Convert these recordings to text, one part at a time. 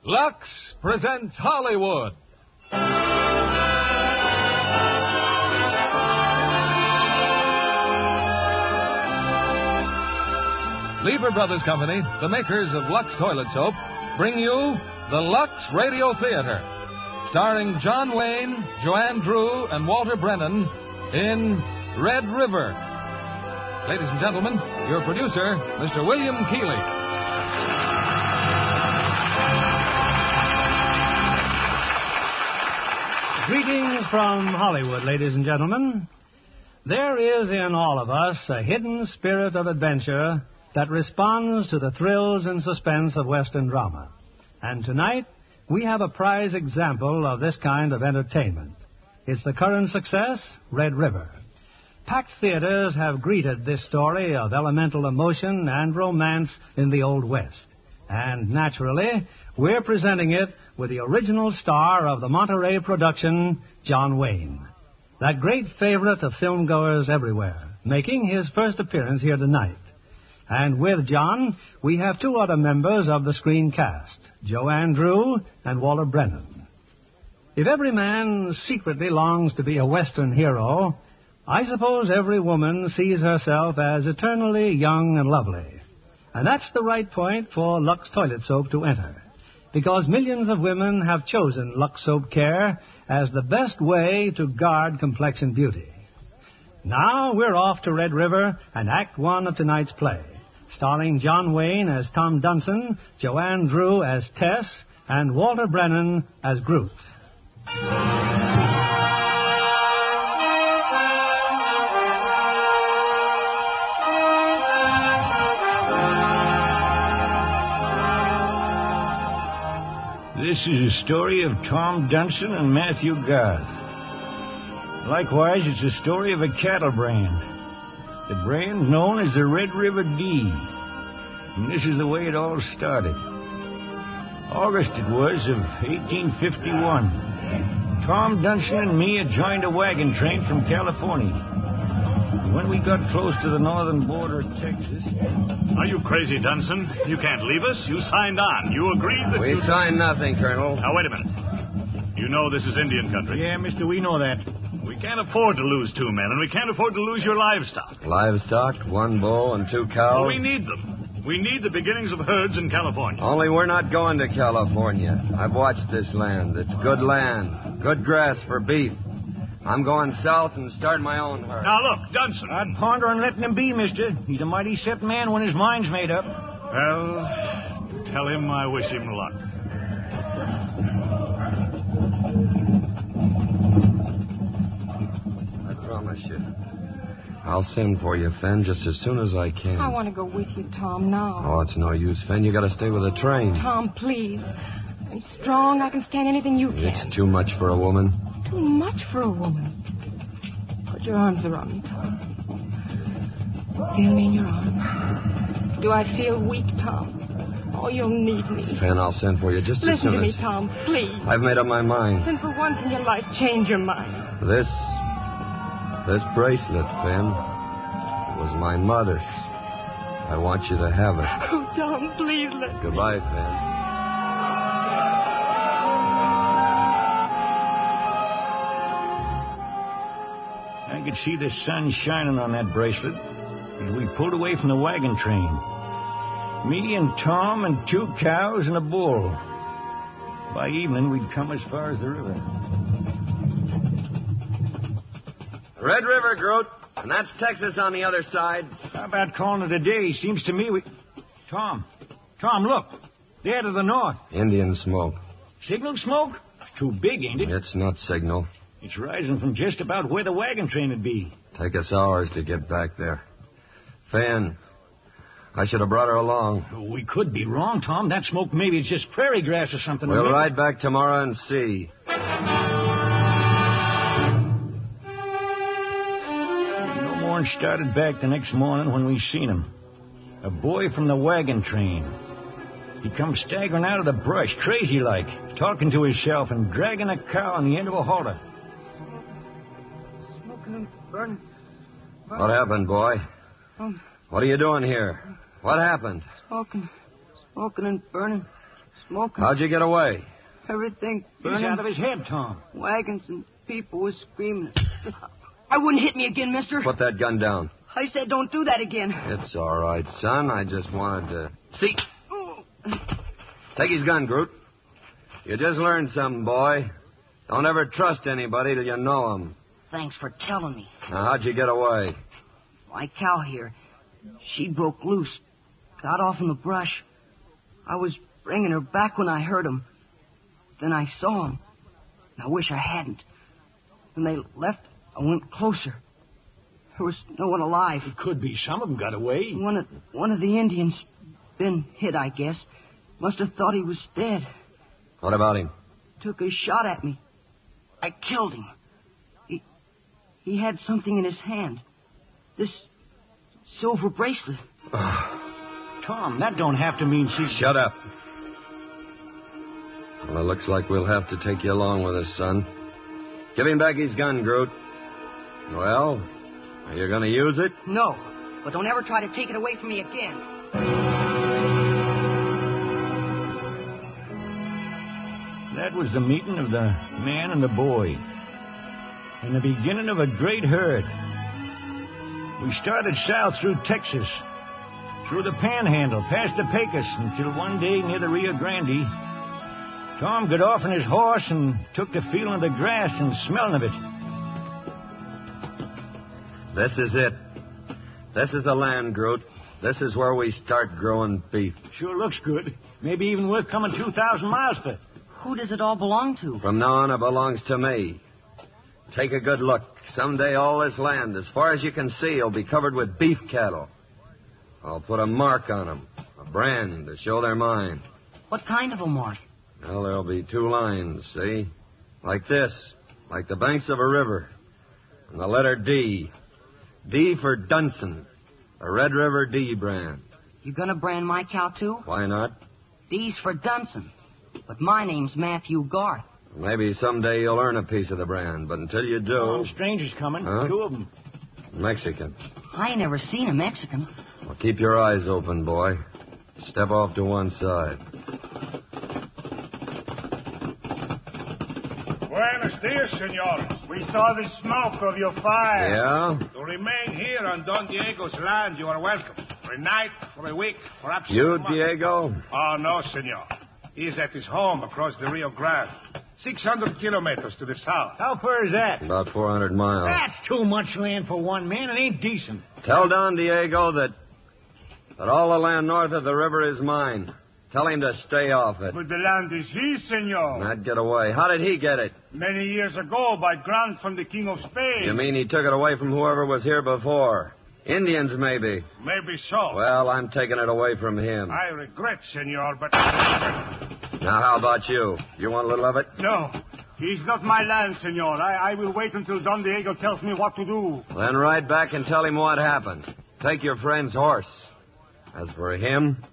Lux presents Hollywood. Lever Brothers Company, the makers of Lux Toilet Soap, bring you the Lux Radio Theatre, starring John Wayne, Joanne Dru, and Walter Brennan in Red River. Ladies and gentlemen, your producer, Mr. William Keighley. Greetings from Hollywood, ladies and gentlemen. There is in all of us a hidden spirit of adventure that responds to the thrills and suspense of Western drama. And tonight, we have a prize example of this kind of entertainment. It's the current success, Red River. Packed theaters have greeted this story of elemental emotion and romance in the Old West. And naturally, we're presenting it with the original star of the Monterey production, John Wayne. That great favorite of filmgoers everywhere, making his first appearance here tonight. And with John, we have two other members of the screen cast, Joanne Dru and Walter Brennan. If every man secretly longs to be a Western hero, I suppose every woman sees herself as eternally young and lovely. And that's the right point for Lux Toilet Soap to enter, because millions of women have chosen Lux Soap Care as the best way to guard complexion beauty. Now we're off to Red River and Act One of tonight's play, starring John Wayne as Tom Dunson, Joanne Dru as Tess, and Walter Brennan as Groot. This is a story of Tom Dunson and Matthew Garth. Likewise, it's a story of a cattle brand. The brand known as the Red River D. And this is the way it all started. August it was of 1851. Tom Dunson and me had joined a wagon train from California. When we got close to the northern border of Texas... Are you crazy, Dunson? You can't leave us. You signed on. You agreed that We signed nothing, Colonel. Now, wait a minute. You know this is Indian country. Yeah, mister, we know that. We can't afford to lose two men, and we can't afford to lose your livestock. Livestock, one bull and two cows. Well, we need them. We need the beginnings of herds in California. Only we're not going to California. I've watched this land. It's good land. Good grass for beef. I'm going south and start my own herd. Now, look, Dunson. I'd ponder on letting him be, mister. He's a mighty set man when his mind's made up. Well, tell him I wish him luck. I promise you. I'll send for you, Fen, just as soon as I can. I want to go with you, Tom, now. Oh, it's no use, Fen. You got to stay with the train. Tom, please. I'm strong. I can stand anything you can. It's too much for a woman. Too much for a woman. Put your arms around me, Tom. Feel me in your arms. Do I feel weak, Tom? Oh, you'll need me. Fen, I'll send for you just as Listen soon to as... me, Tom, please. I've made up my mind. Then for once in your life, change your mind. This bracelet, Fen, was my mother's. I want you to have it. Oh, Tom, please let me. Goodbye, Fen. I could see the sun shining on that bracelet as we pulled away from the wagon train. Me and Tom and two cows and a bull. By evening, we'd come as far as the river. Red River, Groot. And that's Texas on the other side. How about calling it a day? Seems to me we... Tom, look. There to the north. Indian smoke. Signal smoke? Too big, ain't it? It's not signal. It's rising from just about where the wagon train would be. Take us hours to get back there. Fan, I should have brought her along. We could be wrong, Tom. That smoke maybe it's just prairie grass or something. We'll ride back tomorrow and see. No more'n started back the next morning when we seen him. A boy from the wagon train. He come staggering out of the brush, crazy-like, talking to himself and dragging a cow on the end of a halter. Smoking and burning. What happened, boy? What are you doing here? What happened? Smoking and burning. smoking. How'd you get away? Everything He's burning. out of his head, Tom. Wagons and people was screaming. I wouldn't hit me again, mister. Put that gun down. I said don't do that again. It's all right, son. I just wanted to... See. Take his gun, Groot. You just learned something, boy. Don't ever trust anybody till you know them. Thanks for telling me. Now, how'd you get away? My cow here, she broke loose. Got off in the brush. I was bringing her back when I heard him. Then I saw him. I wish I hadn't. When they left, I went closer. There was no one alive. It could be. Some of them got away. One of the Indians, been hit, I guess, must have thought he was dead. What about him? Took a shot at me. I killed him. He had something in his hand. This silver bracelet. Tom, that don't have to mean she... Shut up. Well, it looks like we'll have to take you along with us, son. Give him back his gun, Groot. Well, are you going to use it? No, but don't ever try to take it away from me again. That was the meeting of the man and the boy. And the beginning of a great herd. We started south through Texas, through the Panhandle, past the Pecos, until one day near the Rio Grande, Tom got off on his horse and took to feeling of the grass and smelling of it. This is it. This is the land, Groot. This is where we start growing beef. Sure looks good. Maybe even worth coming 2,000 miles for. Who does it all belong to? From now on, it belongs to me. Take a good look. Someday all this land, as far as you can see, will be covered with beef cattle. I'll put a mark on them, a brand to show they're mine. What kind of a mark? Well, there'll be two lines, see? Like this, like the banks of a river. And the letter D. D for Dunson, a Red River D brand. You gonna brand my cow, too? Why not? D's for Dunson. But my name's Matthew Garth. Maybe someday you'll earn a piece of the brand, but until you do... strangers coming. Huh? 2 of them. Mexican. I ain't never seen a Mexican. Well, keep your eyes open, boy. Step off to one side. Buenos dias, senor. We saw the smoke of your fire. Yeah? To remain here on Don Diego's land, you are welcome. For a night, for a week, perhaps... You, Diego? Oh, no, senor. He's at his home across the Rio Grande. 600 kilometers to the south. How far is that? About 400 miles. That's too much land for one man. It ain't decent. Tell Don Diego that all the land north of the river is mine. Tell him to stay off it. But the land is his, senor. Not get away. How did he get it? Many years ago, by grant from the King of Spain. You mean he took it away from whoever was here before? Indians, maybe. Maybe so. Well, I'm taking it away from him. I regret, senor, but... Now, how about you? You want a little of it? No. He's not my land, senor. I will wait until Don Diego tells me what to do. Then ride back and tell him what happened. Take your friend's horse. As for him,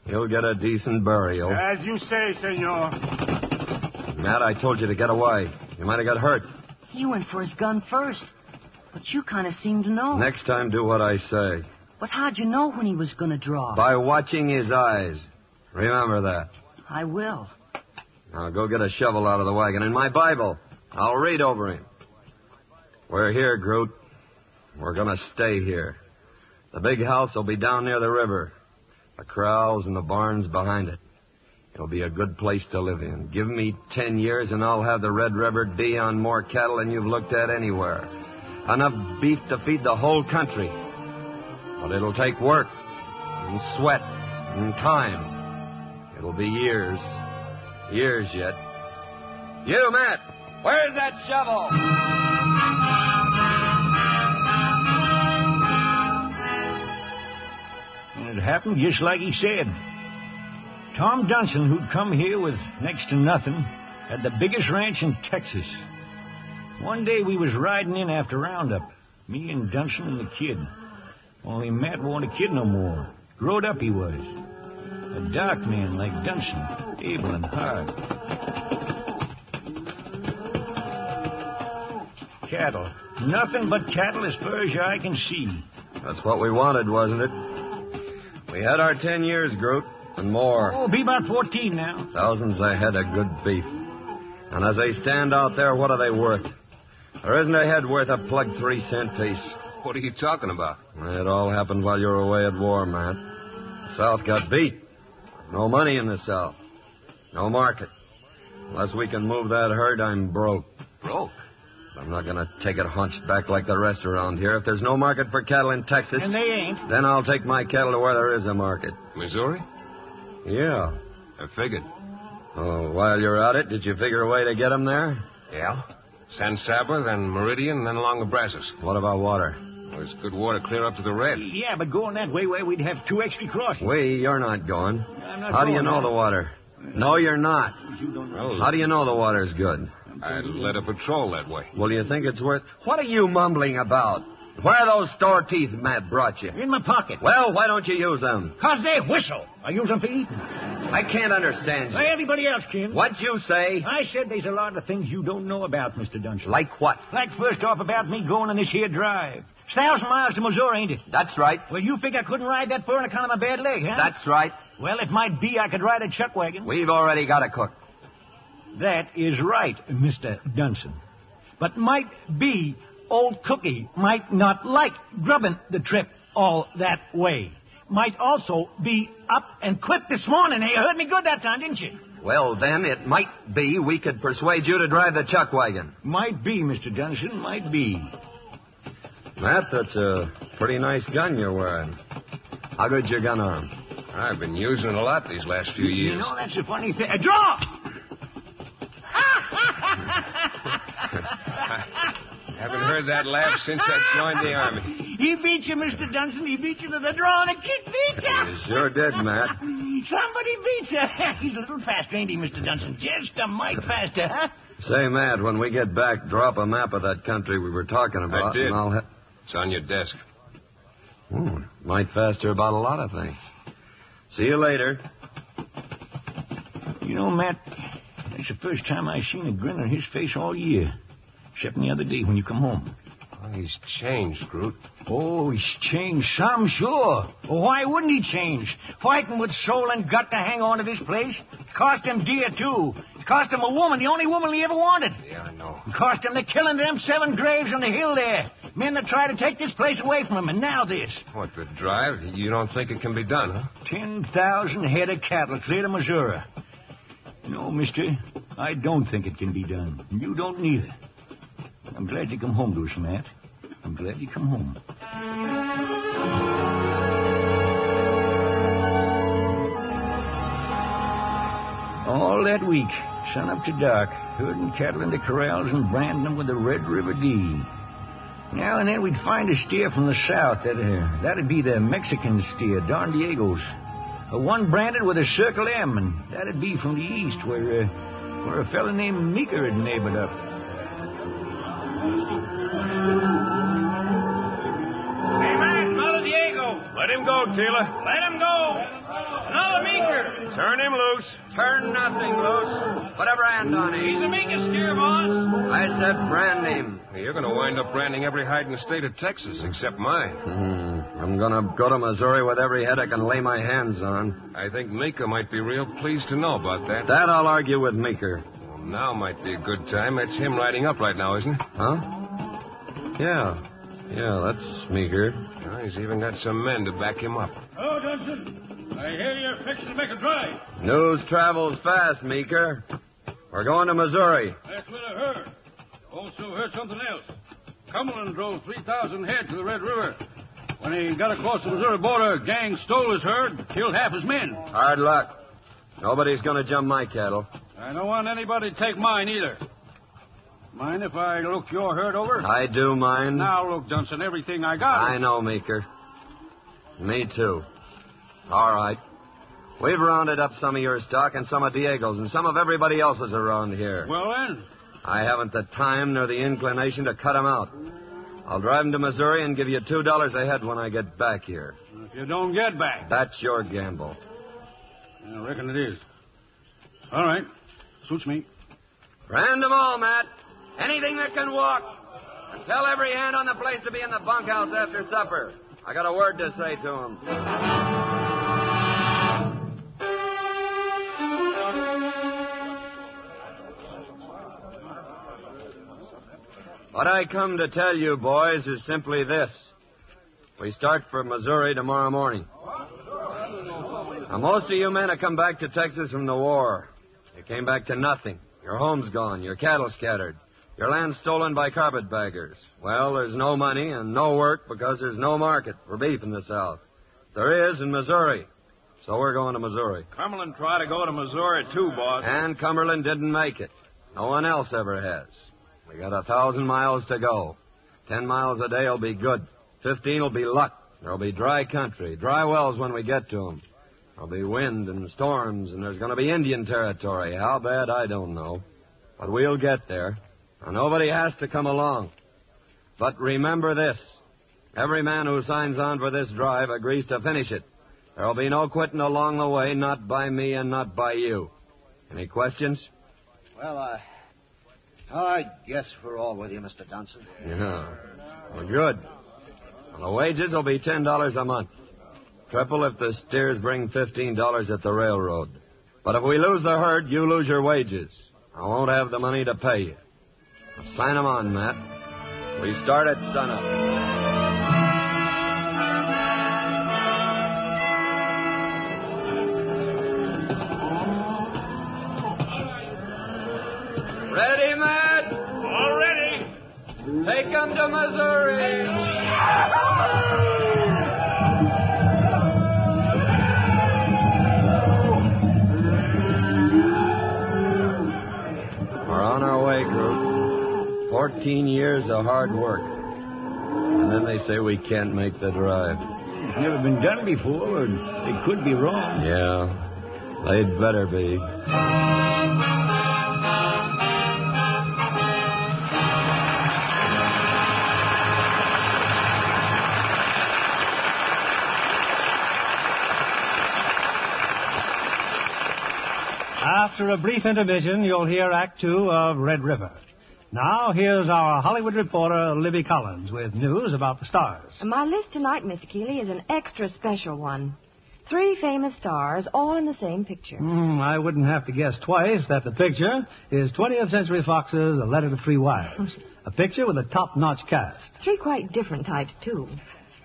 he'll get a decent burial. As you say, senor. Matt, I told you to get away. You might have got hurt. He went for his gun first. But you kind of seem to know. Next time, do what I say. But how'd you know when he was going to draw? By watching his eyes. Remember that. I will. Now go get a shovel out of the wagon. In my Bible, I'll read over him. We're here, Groot. We're going to stay here. The big house will be down near the river. The corrals and the barns behind it. It'll be a good place to live in. Give me 10 years and I'll have the Red River D on more cattle than you've looked at anywhere. Enough beef to feed the whole country. But it'll take work and sweat and time. It'll be years. Years yet. You, Matt, where's that shovel? And it happened just like he said. Tom Dunson, who'd come here with next to nothing, had the biggest ranch in Texas. One day we was riding in after roundup, me and Dunson and the kid. Only Matt wasn't a kid no more. Growed up he was. A dark man like Dunson, able and hard. Cattle. Nothing but cattle as far as your eye can see. That's what we wanted, wasn't it? We had our 10 years, Groot. and more. Oh, be about 14 now. Thousands a head of good beef. And as they stand out there, what are they worth? There isn't a head worth a plug 3-cent piece. What are you talking about? It all happened while you were away at war, Matt. The South got beat. No money in the South. No market. Unless we can move that herd, I'm broke. Broke? I'm not going to take it hunchback like the rest around here. If there's no market for cattle in Texas... And they ain't. Then I'll take my cattle to where there is a market. Missouri? Yeah. I figured. Oh, while you're at it, did you figure a way to get them there? Yeah. San Saba, then Meridian, then along the Brazos. What about water? Well, there's good water clear up to the Red. Yeah, but going that way, we'd have 2 extra crossings. You're not going. I'm not How do you going, know huh? the water? No, you're not. You don't know. How do you know the water's good? I led a patrol that way. Well, do you think it's worth... What are you mumbling about? Where are those store teeth Matt brought you? In my pocket. Well, why don't you use them? 'Cause they whistle. I use them for eating. I can't understand you. Like everybody else can. What'd you say? I said there's a lot of things you don't know about, Mr. Dunson. Like what? Like first off about me going on this here drive. It's 1,000 miles to Missouri, ain't it? That's right. Well, you figure I couldn't ride that far on account of my bad leg, huh? That's right. Well, it might be I could ride a chuck wagon. We've already got a cook. That is right, Mr. Dunson. But might be old Cookie might not like grubbing the trip all that way. Might also be up and quit this morning. You heard me good that time, didn't you? Well, then, it might be we could persuade you to drive the chuck wagon. Might be, Mr. Dunson, might be. Matt, that's a pretty nice gun you're wearing. How good's your gun arm? I've been using it a lot these last few years. You know, that's a funny thing. Draw! I haven't heard that laugh since I joined the Army. He beat you, Mr. Dunson. He beat you to the draw and a kick beat you. You sure did, Matt. Somebody beat you. He's a little faster, ain't he, Mr. Dunson? Just a mite faster, huh? Say, Matt, when we get back, drop a map of that country we were talking about. I did. And I'll It's on your desk. Might faster about a lot of things. See you later. You know, Matt, that's the first time I've seen a grin on his face all year. Except the other day when you come home. Oh, he's changed, Groot. Oh, he's changed some, sure. Well, why wouldn't he change? Fighting with soul and gut to hang on to this place. It cost him dear, too. It cost him a woman, the only woman he ever wanted. Yeah, I know. It cost him the killing them 7 graves on the hill there. Men that tried to take this place away from him, and now this. What, the drive? You don't think it can be done, huh? 10,000 head of cattle clear to Missouri. No, mister, I don't think it can be done. And you don't neither. I'm glad you come home to us, Matt. I'm glad you come home. All that week, sun up to dark, herding cattle into corrals and branding them with the Red River D. Now and then we'd find a steer from the south. That'd be the Mexican steer, Don Diego's. One branded with a circle M, and that'd be from the east, where a fella named Meeker had neighbored up. Hey, Matt, another Diego. Let him go, Tila. Let him go. Another Meeker. Turn him loose. Turn nothing loose. Put a brand on him. He's a Meeker steer, boss. I said brand him. You're going to wind up branding every hide in the state of Texas, except mine. I'm going to go to Missouri with every head I can lay my hands on. I think Meeker might be real pleased to know about that. That I'll argue with Meeker. Well, now might be a good time. That's him riding up right now, isn't it? Huh? Yeah, that's Meeker. Well, he's even got some men to back him up. Oh, Dunson, I hear you're fixing to make a drive. News travels fast, Meeker. We're going to Missouri. That's what I heard. Also heard something else. Cumberland drove 3,000 head to the Red River. When he got across the Missouri border, a gang stole his herd, killed half his men. Hard luck. Nobody's going to jump my cattle. I don't want anybody to take mine either. Mind if I look your herd over? I do mind. Now, look, Dunson, everything I got. I know, Meeker. Me too. All right. We've rounded up some of your stock and some of Diego's and some of everybody else's around here. Well, then? I haven't the time nor the inclination to cut them out. I'll drive them to Missouri and give you $2 a head when I get back here. If you don't get back. That's your gamble. I reckon it is. All right. Suits me. Brand them all, Matt. Anything that can walk. And tell every hand on the place to be in the bunkhouse after supper. I got a word to say to them. What I come to tell you, boys, is simply this. We start for Missouri tomorrow morning. Now, most of you men have come back to Texas from the war. You came back to nothing. Your home's gone, your cattle scattered, your land stolen by carpetbaggers. Well, there's no money and no work because there's no market for beef in the South. There is in Missouri. So we're going to Missouri. Cumberland tried to go to Missouri, too, boss. And Cumberland didn't make it. No one else ever has. We got 1,000 miles to go. 10 miles a day will be good. 15 will be luck. There'll be dry country, dry wells when we get to them. There'll be wind and storms, and there's going to be Indian territory. How bad, I don't know. But we'll get there. And nobody has to come along. But remember this. Every man who signs on for this drive agrees to finish it. There'll be no quitting along the way, not by me and not by you. Any questions? Well, I guess we're all with you, Mr. Dunson. Yeah. Well, good. Well, the wages will be $10 a month. Triple if the steers bring $15 at the railroad. But if we lose the herd, you lose your wages. I won't have the money to pay you. Now, sign 'em on, Matt. We start at sunup. Ready, Matt? All ready. Take 'em to Missouri. We're on our way, Groot. 14 years of hard work. And then they say we can't make the drive. It's never been done before, and they could be wrong. Yeah, they'd better be. After a brief intermission, you'll hear Act Two of Red River. Now, here's our Hollywood reporter, Libby Collins, with news about the stars. My list tonight, Mr. Keeley, is an extra special one. 3 famous stars, all in the same picture. I wouldn't have to guess twice that the picture is 20th Century Fox's A Letter to 3 Wives. A picture with a top-notch cast. 3 quite different types, too.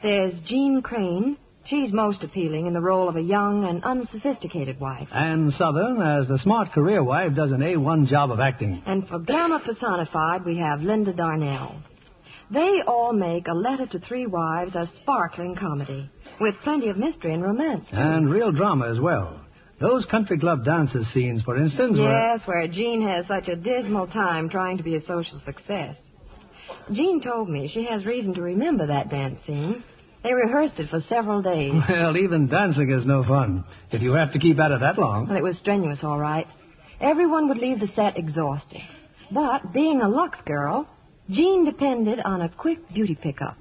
There's Jean Crane. She's most appealing in the role of a young and unsophisticated wife. And Southern, as the smart career wife, does an A1 job of acting. And for glamour personified, we have Linda Darnell. They all make A Letter to 3 Wives a sparkling comedy, with plenty of mystery and romance. And real drama as well. Those country club dances scenes, for instance, Yes, where Jean has such a dismal time trying to be a social success. Jean told me she has reason to remember that dance scene. They rehearsed it for several days. Well, even dancing is no fun, if you have to keep at it that long. Well, it was strenuous, all right. Everyone would leave the set exhausted. But, being a Lux girl, Jean depended on a quick beauty pickup.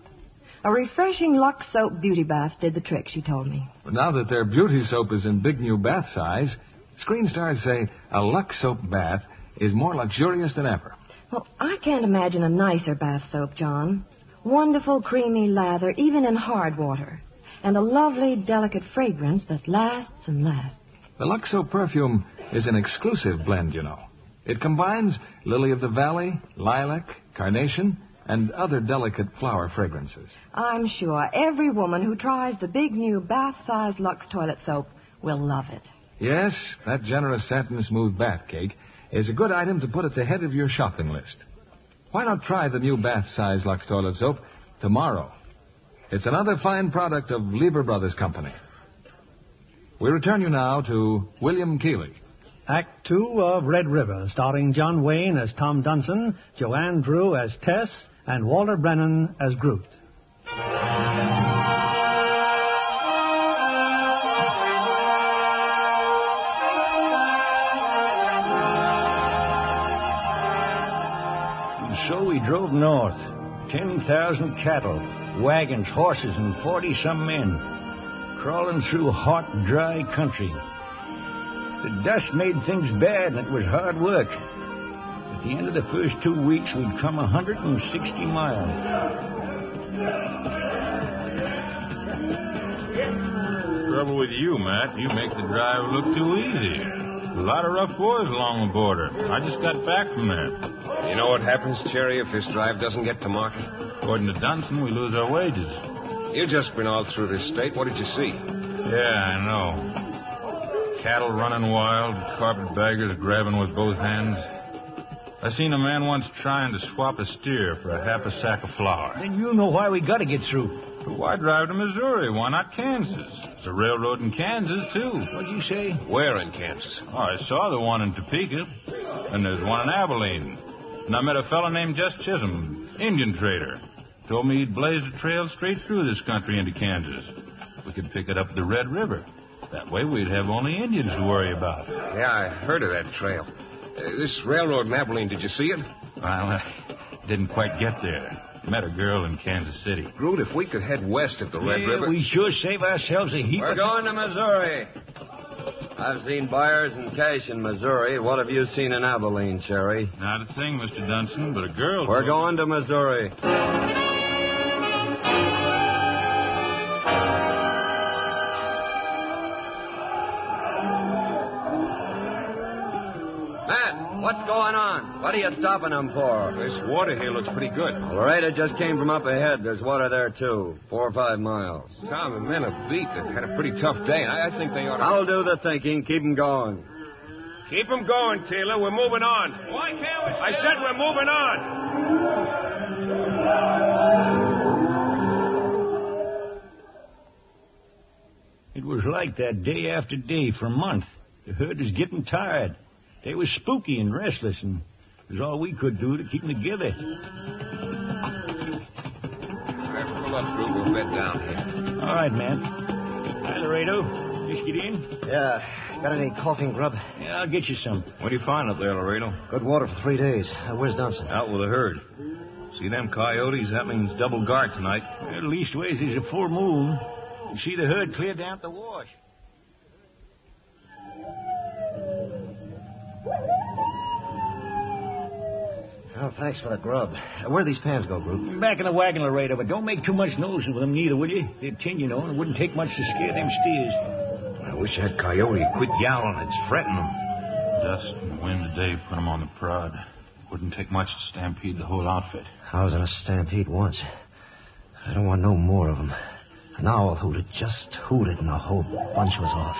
A refreshing Lux soap beauty bath did the trick, she told me. But now that their beauty soap is in big new bath size, screen stars say a Lux soap bath is more luxurious than ever. Well, I can't imagine a nicer bath soap, John. Wonderful creamy lather, even in hard water. And a lovely, delicate fragrance that lasts and lasts. The Lux soap perfume is an exclusive blend, you know. It combines lily of the valley, lilac, carnation, and other delicate flower fragrances. I'm sure every woman who tries the big new bath-sized Lux toilet soap will love it. Yes, that generous satin smooth bath cake is a good item to put at the head of your shopping list. Why not try the new bath-size Lux toilet soap tomorrow? It's another fine product of Lever Brothers Company. We return you now to William Keeley. Act Two of Red River, starring John Wayne as Tom Dunson, Joanne Dru as Tess, and Walter Brennan as Groot. So we drove north. 10,000 cattle, wagons, horses, and 40-some men, crawling through hot, dry country. The dust made things bad, and it was hard work. At the end of the first 2 weeks, we'd come 160 miles. Trouble with you, Matt, you make the drive look too easy. A lot of rough boys along the border. I just got back from there. You know what happens, Cherry, if this drive doesn't get to market? According to Dunson, we lose our wages. You've just been all through this state. What did you see? Yeah, I know. Cattle running wild, carpetbaggers grabbing with both hands. I seen a man once trying to swap a steer for a half a sack of flour. Then you know why we got to get through. But why drive to Missouri? Why not Kansas? There's a railroad in Kansas, too. What'd you say? Where in Kansas? Oh, I saw the one in Topeka, and there's one in Abilene. And I met a fellow named Jess Chisholm, Indian trader. Told me he'd blazed a trail straight through this country into Kansas. We could pick it up the Red River. That way we'd have only Indians to worry about. Yeah, I heard of that trail. This railroad in Abilene, did you see it? Well, I didn't quite get there. Met a girl in Kansas City. Groot, if we could head west at the Red River... we sure save ourselves a heap. We're going to Missouri. I've seen buyers and cash in Missouri. What have you seen in Abilene, Cherry? Not a thing, Mr. Dunson, but a girl... We're going to Missouri. What's going on? What are you stopping them for? This water here looks pretty good. Laredo just came from up ahead. There's water there, too. 4 or 5 miles. Tom, the men have beat. They've had a pretty tough day, and I think they ought to... I'll do the thinking. Keep them going. Keep them going, Taylor. We're moving on. Why can't we... I said we're moving on. It was like that day after day for a month. The herd was getting tired. They were spooky and restless, and it was all we could do to keep them together. Pull up, Drew. We'll bed down here. All right, man. Hi, Laredo. Just get in? Yeah. Got any coughing grub? Yeah, I'll get you some. What do you find up there, Laredo? Good water for 3 days. Where's Dunson? Out with the herd. See them coyotes? That means double guard tonight. Well, leastways, there's a full moon. You see the herd clear down at the wash. Oh, thanks for the grub. Where'd these pans go, Groot? Back in the wagon, Laredo, but don't make too much noise with them neither, will you? They're tin, you know, and it wouldn't take much to scare them steers. I wish that coyote would quit yowling. It's fretting them. Dust and wind today put them on the prod. Wouldn't take much to stampede the whole outfit. I was in a stampede once. I don't want no more of them. An owl hooted, just hooted, and the whole bunch was off.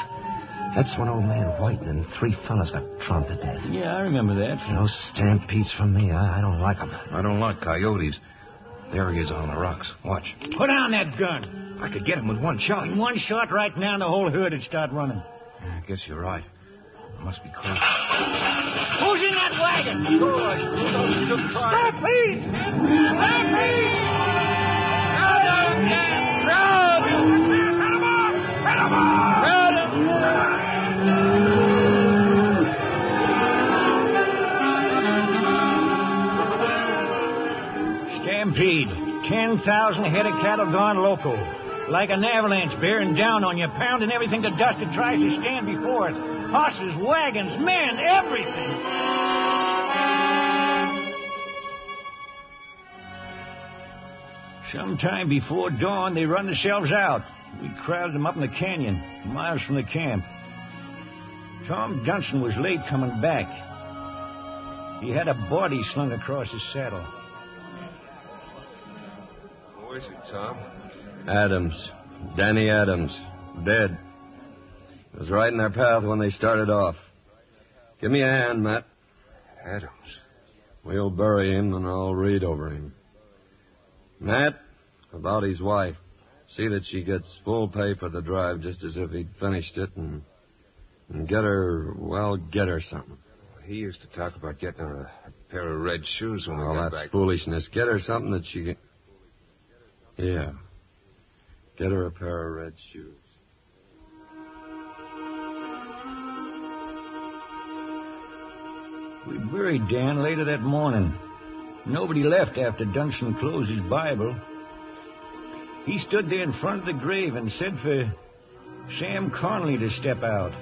That's when old man White and 3 fellas got tromped to death. Yeah, I remember that. No stampedes from me. I don't like them. I don't like coyotes. There he is on the rocks. Watch. Put down that gun. I could get him with one shot. In one shot right now, and the whole herd would start running. I guess you're right. It must be close. Who's in that wagon? Stop, please! Stop, please! Crowd! Let him off! Let him off! Stampede. 10,000 head of cattle gone loco. Like an avalanche bearing down on you, pounding everything to dust that tries to stand before it. Horses, wagons, men, everything. Sometime before dawn, they run themselves out. We crowded them up in the canyon, miles from the camp. Tom Dunson was late coming back. He had a body slung across his saddle. Who is it, Tom? Adams. Danny Adams. Dead. It was right in their path when they started off. Give me a hand, Matt. Adams. We'll bury him, and I'll read over him. Matt, about his wife. See that she gets full pay for the drive, just as if he'd finished it, and get her something. He used to talk about getting her a pair of red shoes when we got that's back. Foolishness. Get her something that she can... Yeah. Get her a pair of red shoes. We buried Dan later that morning. Nobody left after Dunson closed his Bible. He stood there in front of the grave and said for Sam Conley to step out.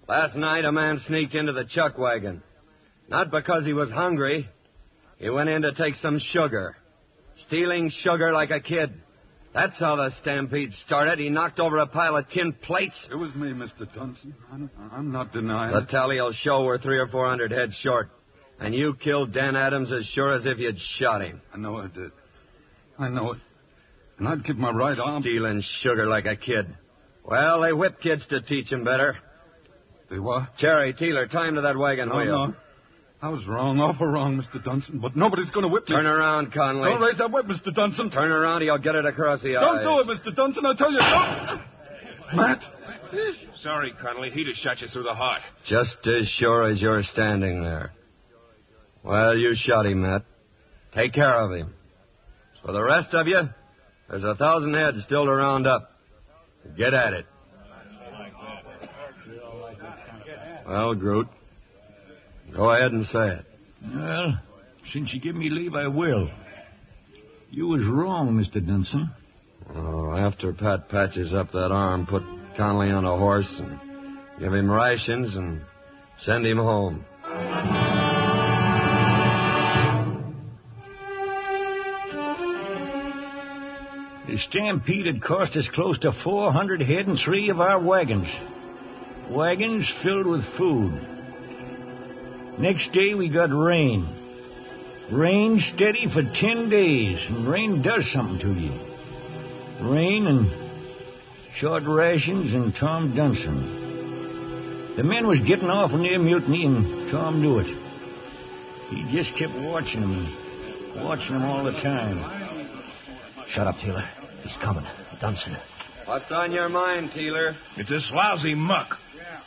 Last night, a man sneaked into the chuck wagon. Not because he was hungry. He went in to take some sugar. Stealing sugar like a kid. That's how the stampede started. He knocked over a pile of tin plates. It was me, Mr. Dunson. I'm not denying The it. tally will show we're 300 or 400 heads short. And you killed Dan Adams as sure as if you'd shot him. I know I did. I know it. And I'd give my right arm... Stealing sugar like a kid. Well, they whip kids to teach 'em better. They what? Cherry, Teeler, tie him to that wagon wheel. No. I was wrong, awful wrong, Mr. Dunson. But nobody's going to whip me. Turn around, Conley. Don't raise that whip, Mr. Dunson. Turn around, he'll get it across the eyes. Don't do it, Mr. Dunson, I tell you. Don't. Matt? Sorry, Connolly. He'd have shot you through the heart. Just as sure as you're standing there. Well, you shot him, Matt. Take care of him. For the rest of you, there's 1,000 heads still to round up. Get at it. Well, Groot, go ahead and say it. Well, since you give me leave, I will. You was wrong, Mr. Dunson. Oh, after Pat patches up that arm, put Conley on a horse and give him rations and send him home. The stampede had cost us close to 400 head and 3 of our wagons. Wagons filled with food. Next day we got rain. Rain steady for 10 days, and rain does something to you. Rain and short rations and Tom Dunson. The men was getting awful near mutiny, and Tom knew it. He just kept watching them all the time. Shut up, Taylor. He's coming. Dunson. What's on your mind, Teeler? It's this lousy muck.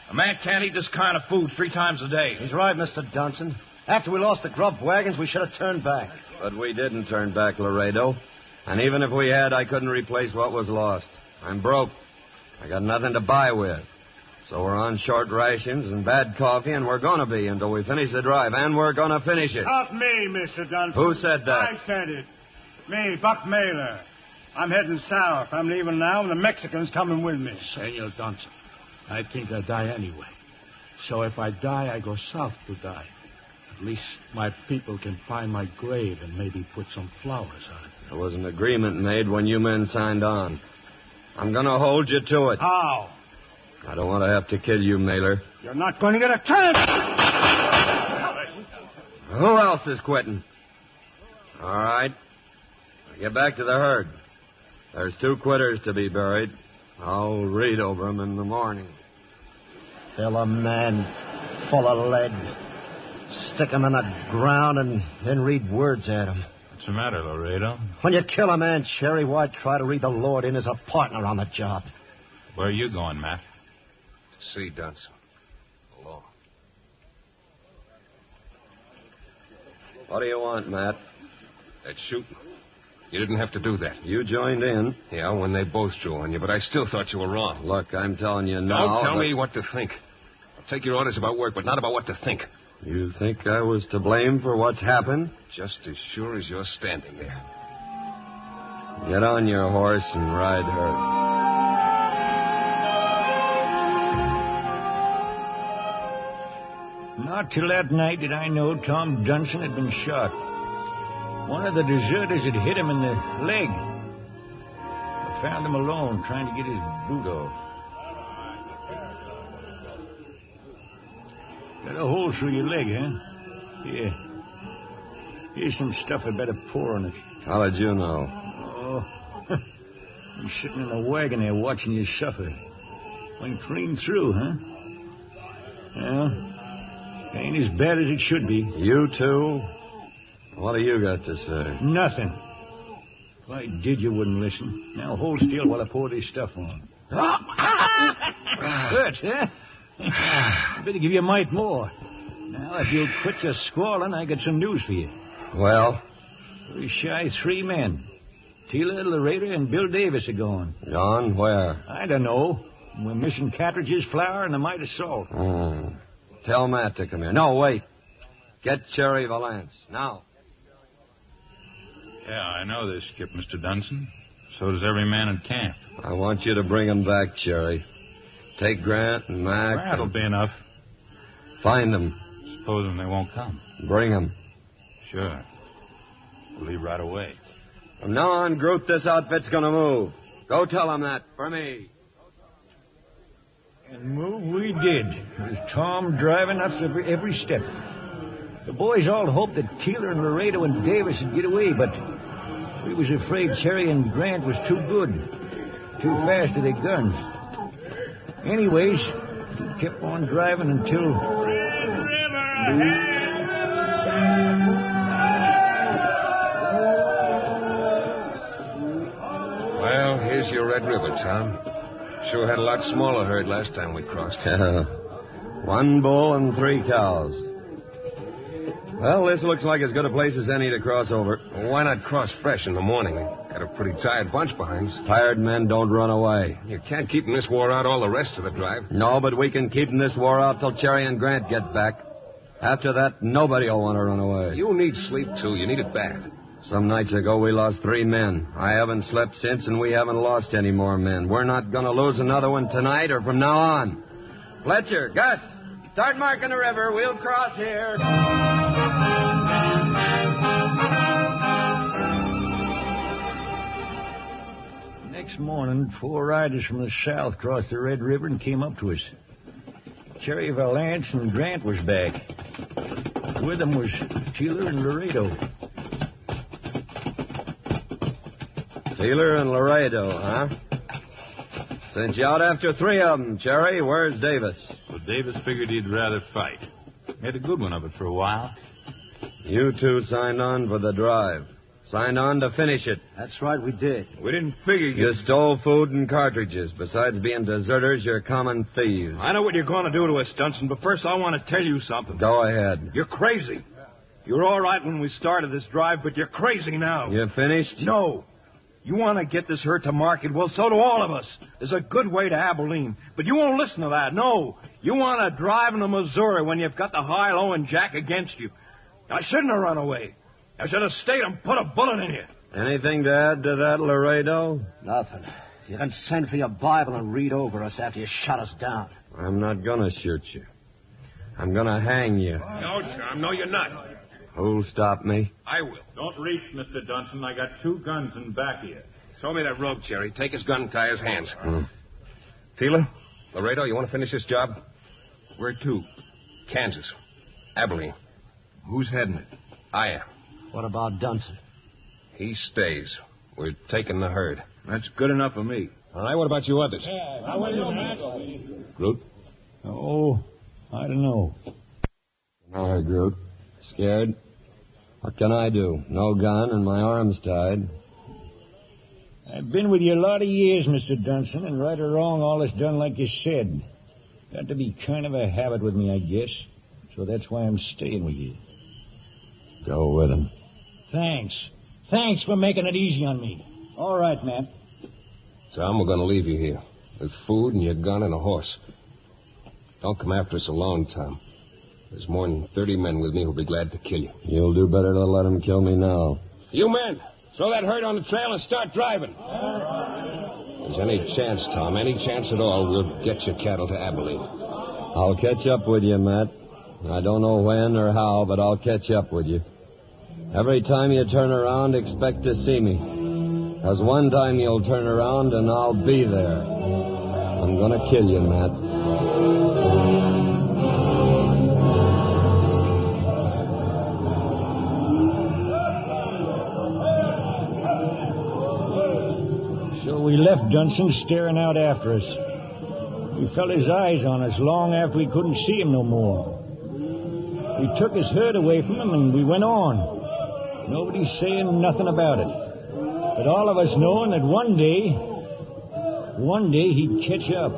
A man can't eat this kind of food 3 times a day. He's right, Mr. Dunson. After we lost the grub wagons, we should have turned back. But we didn't turn back, Laredo. And even if we had, I couldn't replace what was lost. I'm broke. I got nothing to buy with. So we're on short rations and bad coffee, and we're going to be until we finish the drive. And we're going to finish it. Not me, Mr. Dunson. Who said that? I said it. Me, Buck Mailer. I'm heading south. I'm leaving now, and the Mexicans coming with me. Senor Dunson, I think I'll die anyway. So if I die, I go south to die. At least my people can find my grave and maybe put some flowers on it. There was an agreement made when you men signed on. I'm going to hold you to it. How? I don't want to have to kill you, Mailer. You're not going to get a chance. Who else is quitting? All right. Get back to the herd. There's 2 quitters to be buried. I'll read over them in the morning. Fill a man full of lead. Stick him in the ground and then read words at him. What's the matter, Laredo? When you kill a man, Cherry, why try to read the Lord in as a partner on the job? Where are you going, Matt? To see Dunson. The law. What do you want, Matt? That shooting. You didn't have to do that. You joined in. Yeah, when they both drew on you, but I still thought you were wrong. Look, I'm telling you now. Don't tell me what to think. I'll take your orders about work, but not about what to think. You think I was to blame for what's happened? Just as sure as you're standing there. Get on your horse and ride her. Not till that night did I know Tom Dunson had been shot. One of the deserters had hit him in the leg. I found him alone, trying to get his boot off. Got a hole through your leg, huh? Here. Here's some stuff I better pour on it. How did you know? Oh, I'm sitting in a wagon there watching you suffer. Went clean through, huh? Well, ain't as bad as it should be. You too? What do you got to say? Nothing. If I did, you wouldn't listen. Now hold still while I pour this stuff on. Hurt, huh? I better give you a mite more. Now, if you'll quit your squalling, I got some news for you. Well? We're shy 3 men. Tila, Laredo, and Bill Davis are gone. Gone? Where? I don't know. We're missing cartridges, flour, and a mite of salt. Tell Matt to come here. No, wait. Get Cherry Valance. Now. Yeah, I know this, Skip, Mr. Dunson. So does every man in camp. I want you to bring him back, Cherry. Take Grant and Mac. That'll be enough. Find them. Supposing they won't come. Bring them. Sure. We'll leave right away. From now on, Groot, this outfit's gonna move. Go tell them that, for me. And move we did, with Tom driving us every step. The boys all hoped that Keeler and Laredo and Davis would get away, but we was afraid Cherry and Grant was too good, too fast with their guns. Anyways, we kept on driving until... Well, here's your Red River, Tom. Sure had a lot smaller herd last time we crossed. 1 bull and 3 cows. Well, this looks like as good a place as any to cross over. Well, why not cross fresh in the morning? We got a pretty tired bunch behind us. Tired men don't run away. You can't keep this war out all the rest of the drive. No, but we can keep this war out till Cherry and Grant get back. After that, nobody will want to run away. You need sleep, too. You need it bad. Some nights ago, we lost 3 men. I haven't slept since, and we haven't lost any more men. We're not going to lose another one tonight or from now on. Fletcher, Gus, start marking the river. We'll cross here. Next morning, 4 riders from the south crossed the Red River and came up to us. Cherry Valance and Grant was back. With them was Keeler and Laredo. Keeler and Laredo, huh? Sent you out after 3 of them, Cherry. Where's Davis? Well, Davis figured he'd rather fight. Made a good one of it for a while. You 2 signed on for the drive. Signed on to finish it. That's right, we did. We didn't figure You stole food and cartridges. Besides being deserters, you're common thieves. I know what you're going to do to us, Dunson, but first I want to tell you something. Go ahead. You're crazy. You were all right when we started this drive, but you're crazy now. You finished? No. You want to get this herd to market? Well, so do all of us. There's a good way to Abilene. But you won't listen to that. No. You want to drive into Missouri when you've got the high-low and Jack against you. I shouldn't have run away. I should have stayed and put a bullet in you. Anything to add to that, Laredo? Nothing. You can send for your Bible and read over us after you shut us down. I'm not going to shoot you. I'm going to hang you. No, Tom, no, you're not. Who'll stop me? I will. Don't reach, Mr. Dunson. I got 2 guns in back of you. Show me that rope, Cherry. Take his gun and tie his hands. Keeler, Laredo, you want to finish this job? Where to? Kansas. Abilene. Who's heading it? I am. What about Dunson? He stays. We're taking the herd. That's good enough for me. All right, what about you others? Groot? Oh, I don't know. All right, Groot. Scared? What can I do? No gun and my arm's tied. I've been with you a lot of years, Mr. Dunson, and right or wrong, all is done like you said. Got to be kind of a habit with me, I guess. So that's why I'm staying with you. Go with him. Thanks. Thanks for making it easy on me. All right, Matt. Tom, we're going to leave you here. With food and your gun and a horse. Don't come after us alone, Tom. There's more than 30 men with me who'll be glad to kill you. You'll do better to let him kill me now. You men, throw that herd on the trail and start driving. If there's any chance, Tom, any chance at all, we'll get your cattle to Abilene. I'll catch up with you, Matt. I don't know when or how, but I'll catch up with you. Every time you turn around, expect to see me. Because one time you'll turn around and I'll be there. I'm going to kill you, Matt. We left Dunson staring out after us. We felt his eyes on us long after we couldn't see him no more. We took his herd away from him and we went on. Nobody saying nothing about it. But all of us knowing that one day he'd catch up.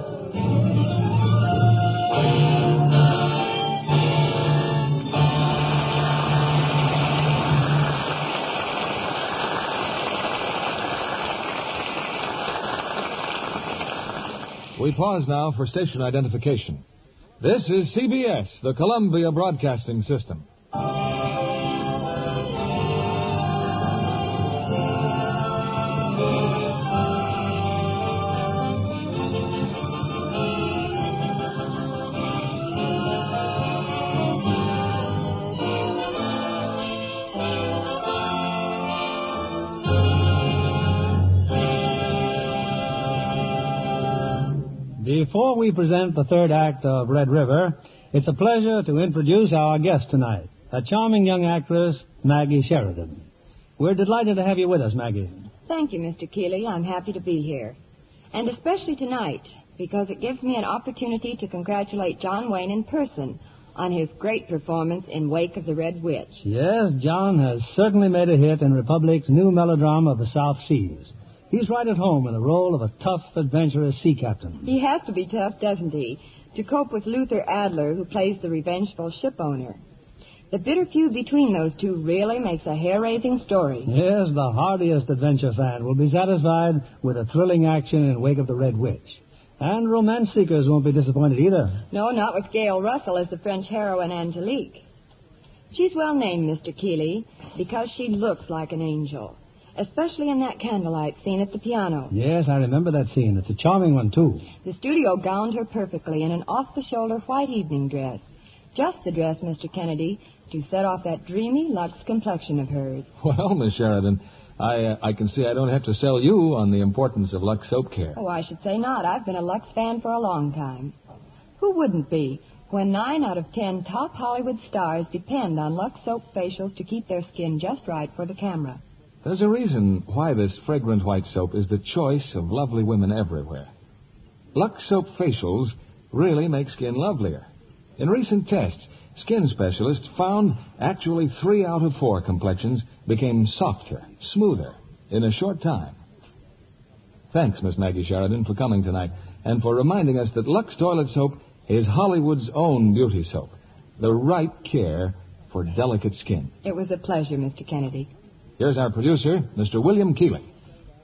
We pause now for station identification. This is CBS, the Columbia Broadcasting System. Before we present the third act of Red River, it's a pleasure to introduce our guest tonight, a charming young actress, Maggie Sheridan. We're delighted to have you with us, Maggie. Thank you, Mr. Keeley. I'm happy to be here. And especially tonight, because it gives me an opportunity to congratulate John Wayne in person on his great performance in Wake of the Red Witch. Yes, John has certainly made a hit in Republic's new melodrama of the South Seas. He's right at home in the role of a tough, adventurous sea captain. He has to be tough, doesn't he, to cope with Luther Adler, who plays the revengeful ship owner. The bitter feud between those two really makes a hair-raising story. Yes, the hardiest adventure fan will be satisfied with a thrilling action in Wake of the Red Witch. And romance seekers won't be disappointed either. No, not with Gail Russell as the French heroine Angelique. She's well named, Mr. Keeley, because she looks like an angel, especially in that candlelight scene at the piano. Yes, I remember that scene. It's a charming one, too. The studio gowned her perfectly in an off-the-shoulder white evening dress. Just the dress, Mr. Kennedy, to set off that dreamy Lux complexion of hers. Well, Miss Sheridan, I can see I don't have to sell you on the importance of Lux soap care. Oh, I should say not. I've been a Lux fan for a long time. Who wouldn't be when 9 out of 10 top Hollywood stars depend on Lux soap facials to keep their skin just right for the camera? There's a reason why this fragrant white soap is the choice of lovely women everywhere. Lux soap facials really make skin lovelier. In recent tests, skin specialists found actually 3 out of 4 complexions became softer, smoother, in a short time. Thanks, Miss Maggie Sheridan, for coming tonight and for reminding us that Lux Toilet Soap is Hollywood's own beauty soap, the right care for delicate skin. It was a pleasure, Mr. Kennedy. Here's our producer, Mr. William Keeley.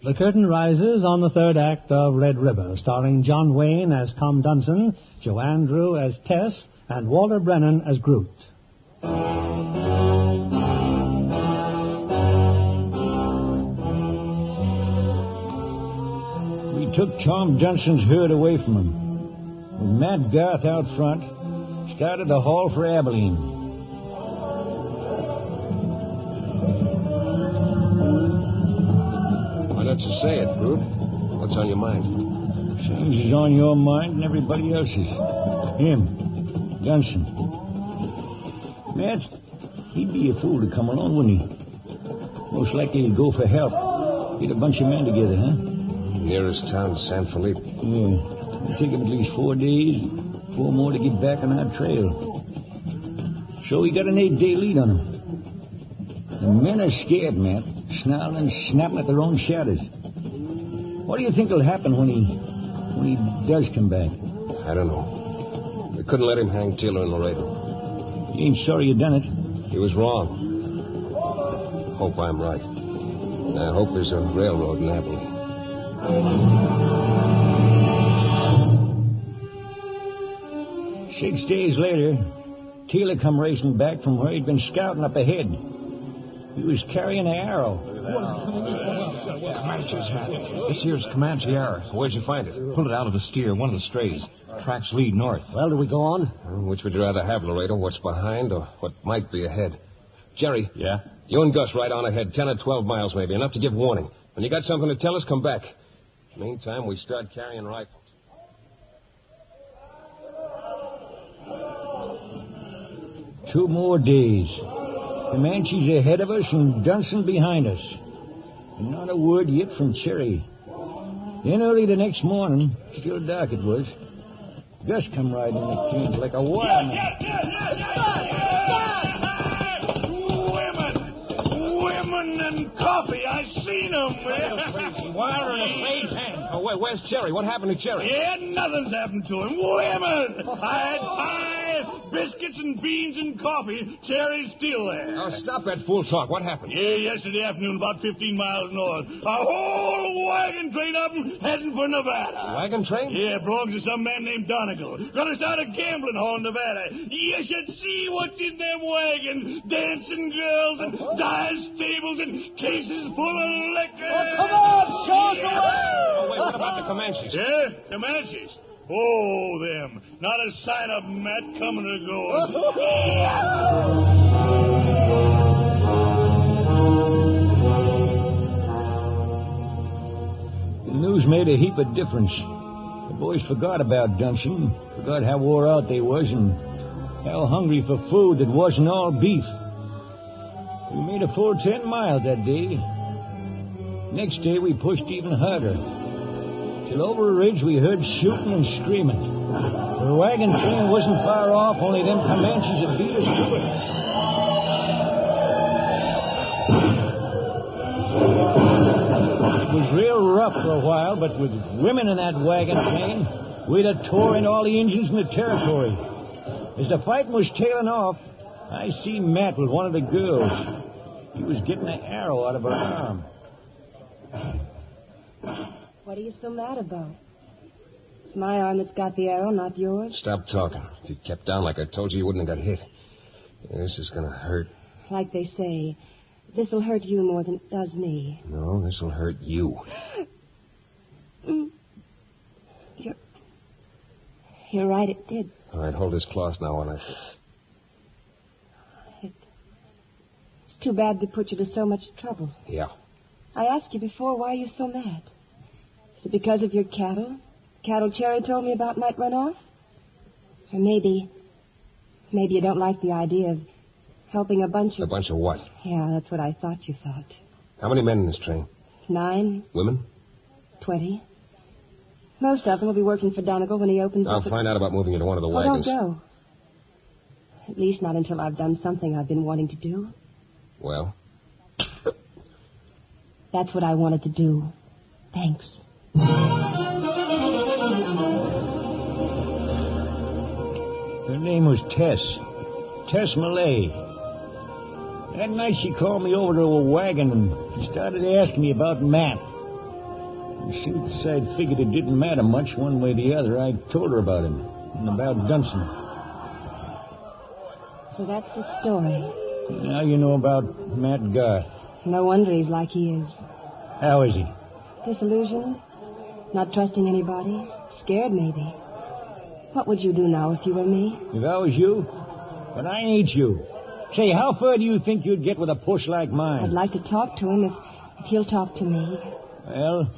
The curtain rises on the third act of Red River, starring John Wayne as Tom Dunson, Joanne Dru as Tess, and Walter Brennan as Groot. We took Tom Dunson's herd away from him. With Matt Garth out front, started to haul for Abilene. Why don't you say it, Groot? What's on your mind? Same as is on your mind and everybody else's. Him. Dunson. Matt, he'd be a fool to come along, wouldn't he? Most likely he'd go for help. Get a bunch of men together, huh? Nearest town, San Felipe. Yeah. It'll take him at least 4 days, 4 more to get back on our trail. So he got an 8-day lead on him. The men are scared, Matt, snarling and snapping at their own shadows. What do you think will happen when he does come back? I don't know. We couldn't let him hang Taylor and Laredo. You ain't sorry you done it? He was wrong. Hope I'm right. And I hope there's a railroad in Abilene. 6 days later, Taylor come racing back from where he'd been scouting up ahead. He was carrying an arrow. Comanche's hat. This here's Comanche arrow. Where'd you find it? Pulled it out of a steer, one of the strays. Tracks lead north. Well, do we go on? Which would you rather have, Laredo? What's behind or what might be ahead? Jerry. Yeah? You and Gus ride on ahead, 10 or 12 miles maybe, enough to give warning. When you got something to tell us, come back. Meantime, we start carrying rifles. 2 more days. Comanches ahead of us and Dunson behind us. And not a word yet from Cherry. Then early the next morning, still dark it was, Gus come riding in the cage like a wild man. Women and coffee. I seen them. Wire in a spade hand. Oh, where's Cherry? What happened to Cherry? Yeah, nothing's happened to him. Women. I had pie, biscuits and beans and coffee. Cherry's still there. Oh, stop that fool talk. What happened? Yeah, yesterday afternoon, about 15 miles north. A whole wagon train up and heading for Nevada. Wagon train? Yeah, belongs to some man named Donegal. Gonna start a gambling hall in Nevada. You should see what's in them wagons. Dancing girls and dice tables and cases full of liquor. Oh, come on, show us the way. Oh, wait, what about the Comanches? Yeah, Comanches. Oh, them. Not a sign of Matt coming or going. The news made a heap of difference. The boys forgot about Dunson, forgot how wore out they was, and how hungry for food that wasn't all beef. We made a full 10 miles that day. Next day we pushed even harder. Till over a ridge we heard shooting and screaming. The wagon train wasn't far off, only them Comanches had beat us to it. It was real rough for a while, but with women in that wagon train, we'd have tore into all the Indians in the territory. As the fighting was tailing off, I see Matt with one of the girls. He was getting an arrow out of her arm. What are you so mad about? It's my arm that's got the arrow, not yours. Stop talking. If you'd kept down like I told you, you wouldn't have got hit. This is going to hurt. Like they say, this'll hurt you more than it does me. No, this'll hurt you. You're right, it did. All right, hold this cloth now while I... It's too bad to put you to so much trouble. Yeah. I asked you before why you're so mad. Is it because of your cattle? Cattle Cherry told me about might run off? Or maybe you don't like the idea of helping a bunch of... A bunch of what? Yeah, that's what I thought you thought. How many men in this train? 9. Women? 20. Most of them will be working for Donegal when he opens I'll find out about moving into one of the wagons. Don't go. At least not until I've done something I've been wanting to do. Well? That's what I wanted to do. Thanks. Her name was Tess. Tess Millay. That night she called me over to a wagon and started asking me about Matt. And since I figured it didn't matter much one way or the other, I told her about him and about Dunson. So that's the story. Now you know about Matt Garth. No wonder he's like he is. How is he? Disillusioned? Not trusting anybody? Scared, maybe. What would you do now if you were me? If I was you? But I ain't you. Say, how far do you think you'd get with a push like mine? I'd like to talk to him if he'll talk to me. Well,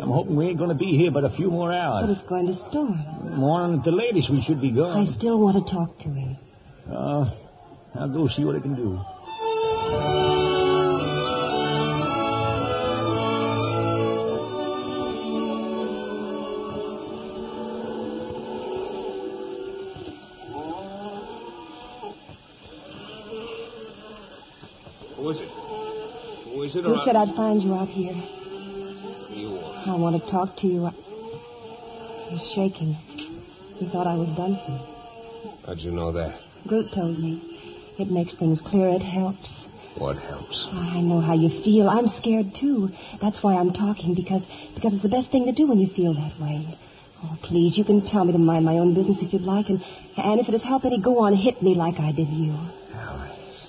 I'm hoping we ain't going to be here but a few more hours. But it's going to storm. Morning at the latest, we should be gone. I still want to talk to him. I'll go see what I can do. Who is it? You said I'd find you out here. You I want to talk to you. He's shaking. He thought I was Dunson. How'd you know that? Groot told me. It makes things clear. It helps. What helps? I know how you feel. I'm scared, too. That's why I'm talking, because it's the best thing to do when you feel that way. Oh, please, you can tell me to mind my own business if you'd like, and if it'd help any, go on, hit me like I did you. Well,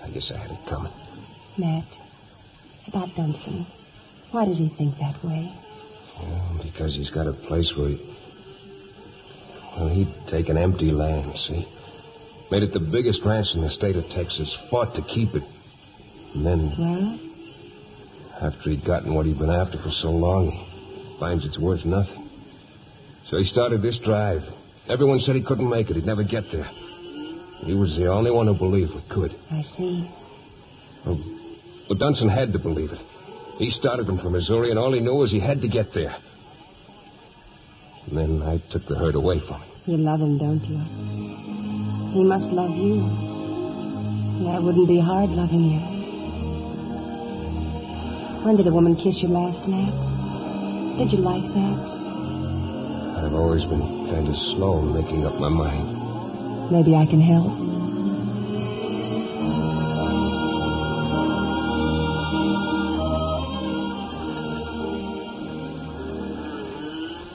I guess I had it coming. Matt, about Dunson. Why does he think that way? Well, because he's got a place where he'd take an empty land, see? Made it the biggest ranch in the state of Texas, fought to keep it. And then... Well? After he'd gotten what he'd been after for so long, he finds it's worth nothing. So he started this drive. Everyone said he couldn't make it. He'd never get there. He was the only one who believed we could. I see. But Dunson had to believe it. He started him from Missouri, and all he knew was he had to get there. And then I took the herd away from him. You love him, don't you? He must love you. That wouldn't be hard loving you. When did a woman kiss you last, Matt? Did you like that? I've always been kind of slow in making up my mind. Maybe I can help.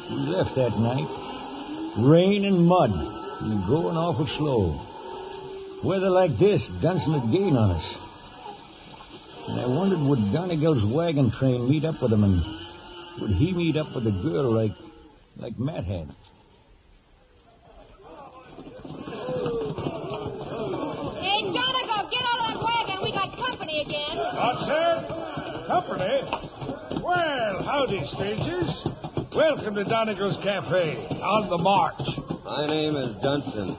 We left that night. Rain and mud. And going awful slow. Weather like this, Dunson would gain on us. And I wondered, would Donegal's wagon train meet up with him, and would he meet up with a girl like Matt had? Hey, Donegal, get out of that wagon. We got company again. What, sir? Company? Well, howdy, strangers. Welcome to Donegal's Cafe. On the march. My name is Dunson.